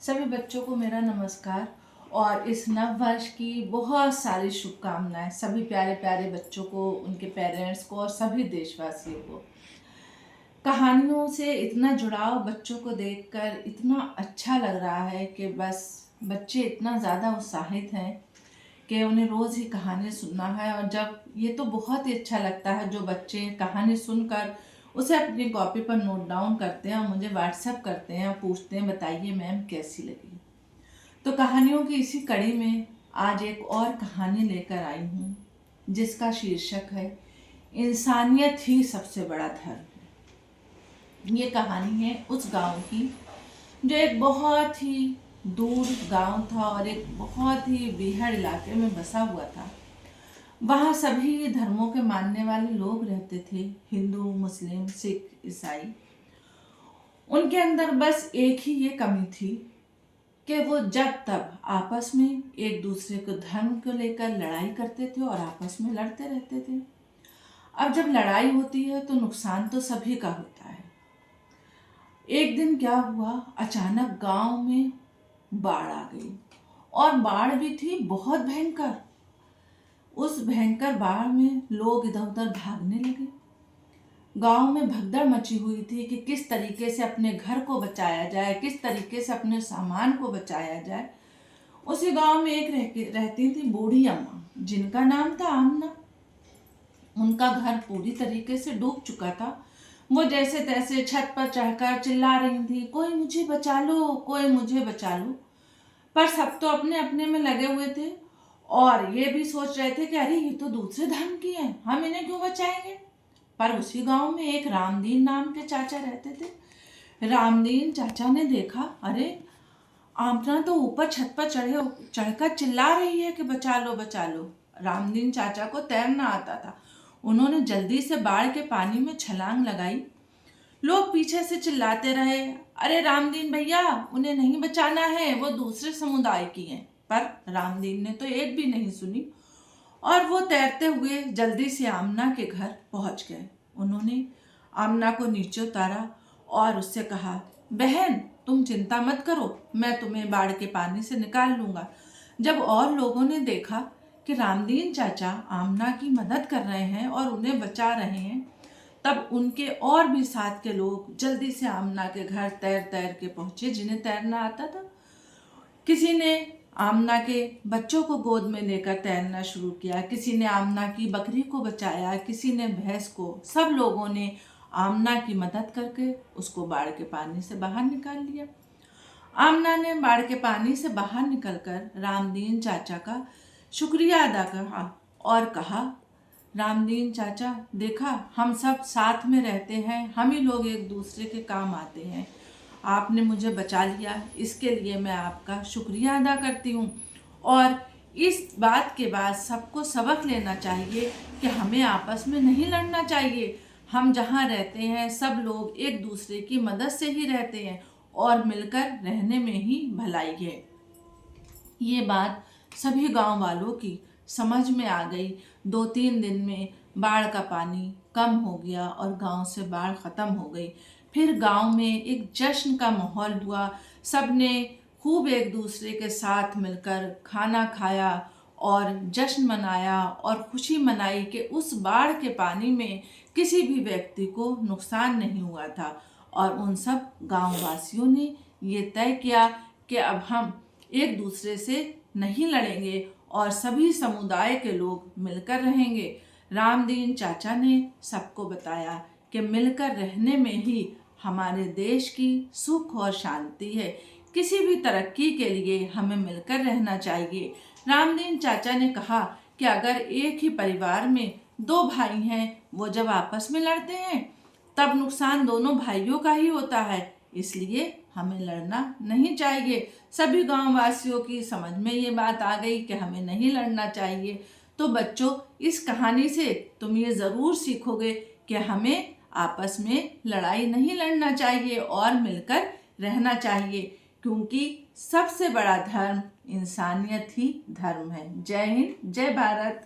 सभी बच्चों को मेरा नमस्कार और इस नव वर्ष की बहुत सारी शुभकामनाएं सभी प्यारे प्यारे बच्चों को, उनके पेरेंट्स को और सभी देशवासियों को। कहानियों से इतना जुड़ाव बच्चों को देखकर इतना अच्छा लग रहा है कि बस बच्चे इतना ज़्यादा उत्साहित हैं कि उन्हें रोज़ ही कहानी सुनना है। और जब ये तो बहुत ही अच्छा लगता है जो बच्चे कहानी सुनकर उसे अपनी कॉपी पर नोट डाउन करते हैं और मुझे व्हाट्सएप करते हैं और पूछते हैं बताइए मैम कैसी लगी। तो कहानियों की इसी कड़ी में आज एक और कहानी लेकर आई हूँ जिसका शीर्षक है इंसानियत ही सबसे बड़ा धर्म। ये कहानी है उस गांव की जो एक बहुत ही दूर गांव था और एक बहुत ही बीहड़ इलाके में बसा हुआ था। वहाँ सभी धर्मों के मानने वाले लोग रहते थे, हिंदू, मुस्लिम, सिख, ईसाई। उनके अंदर बस एक ही ये कमी थी कि वो जब तब आपस में एक दूसरे को धर्म को लेकर लड़ाई करते थे और आपस में लड़ते रहते थे। अब जब लड़ाई होती है तो नुकसान तो सभी का होता है। एक दिन क्या हुआ, अचानक गांव में बाढ़ आ गई और बाढ़ भी थी बहुत भयंकर। उस भयंकर बाढ़ में लोग इधर उधर भागने लगे। गांव में भगदड़ मची हुई थी कि किस तरीके से अपने घर को बचाया जाए, किस तरीके से अपने सामान को बचाया जाए। उसी गांव में एक रहती थी बूढ़ी अम्मा जिनका नाम था आमना। उनका घर पूरी तरीके से डूब चुका था। वो जैसे तैसे छत पर चढ़कर चिल्ला रही थी, कोई मुझे बचा लो, कोई मुझे बचा लो। पर सब तो अपने अपने में लगे हुए थे और ये भी सोच रहे थे कि अरे ये तो दूसरे धर्म की है, हम इन्हें क्यों बचाएंगे। पर उसी गांव में एक रामदीन नाम के चाचा रहते थे। रामदीन चाचा ने देखा, अरे आमना तो ऊपर छत पर चढ़कर चिल्ला रही है कि बचा लो बचा लो। रामदीन चाचा को तैरना आता था। उन्होंने जल्दी से बाढ़ के पानी में छलांग लगाई। लोग पीछे से चिल्लाते रहे, अरे रामदीन भैया उन्हें नहीं बचाना है, वो दूसरे समुदाय की हैं। पर रामदीन ने तो एक भी नहीं सुनी और वो तैरते हुए जल्दी से आमना के घर पहुंच गए। उन्होंने आमना को नीचे उतारा और उससे कहा, बहन तुम चिंता मत करो, मैं तुम्हें बाढ़ के पानी से निकाल लूंगा। जब और लोगों ने देखा कि रामदीन चाचा आमना की मदद कर रहे हैं और उन्हें बचा रहे हैं, तब उनके और भी साथ के लोग जल्दी से आमना के घर तैर तैर के पहुंचे जिन्हें तैरना आता था। किसी ने आमना के बच्चों को गोद में लेकर तैरना शुरू किया, किसी ने आमना की बकरी को बचाया, किसी ने भैंस को। सब लोगों ने आमना की मदद करके उसको बाढ़ के पानी से बाहर निकाल लिया। आमना ने बाढ़ के पानी से बाहर निकलकर रामदीन चाचा का शुक्रिया अदा करा और कहा, रामदीन चाचा देखा हम सब साथ में रहते हैं, हम ही लोग एक दूसरे के काम आते हैं। आपने मुझे बचा लिया, इसके लिए मैं आपका शुक्रिया अदा करती हूँ। और इस बात के बाद सबको सबक लेना चाहिए कि हमें आपस में नहीं लड़ना चाहिए। हम जहाँ रहते हैं सब लोग एक दूसरे की मदद से ही रहते हैं और मिलकर रहने में ही भलाई है। ये बात सभी गांव वालों की समझ में आ गई। 2-3 दिन में बाढ़ का पानी कम हो गया और गांव से बाढ़ ख़त्म हो गई। फिर गांव में एक जश्न का माहौल हुआ। सब ने खूब एक दूसरे के साथ मिलकर खाना खाया और जश्न मनाया और खुशी मनाई कि उस बाढ़ के पानी में किसी भी व्यक्ति को नुकसान नहीं हुआ था। और उन सब गांव वासियों ने ये तय किया कि अब हम एक दूसरे से नहीं लड़ेंगे और सभी समुदाय के लोग मिलकर रहेंगे। रामदीन चाचा ने सबको बताया कि मिलकर रहने में ही हमारे देश की सुख और शांति है। किसी भी तरक्की के लिए हमें मिलकर रहना चाहिए। रामदीन चाचा ने कहा कि अगर एक ही परिवार में 2 भाई हैं, वो जब आपस में लड़ते हैं तब नुकसान दोनों भाइयों का ही होता है, इसलिए हमें लड़ना नहीं चाहिए। सभी गांव वासियों की समझ में ये बात आ गई कि हमें नहीं लड़ना चाहिए। तो बच्चों, इस कहानी से तुम ये ज़रूर सीखोगे कि हमें आपस में लड़ाई नहीं लड़ना चाहिए और मिलकर रहना चाहिए, क्योंकि सबसे बड़ा धर्म इंसानियत ही धर्म है। जय हिंद, जय भारत।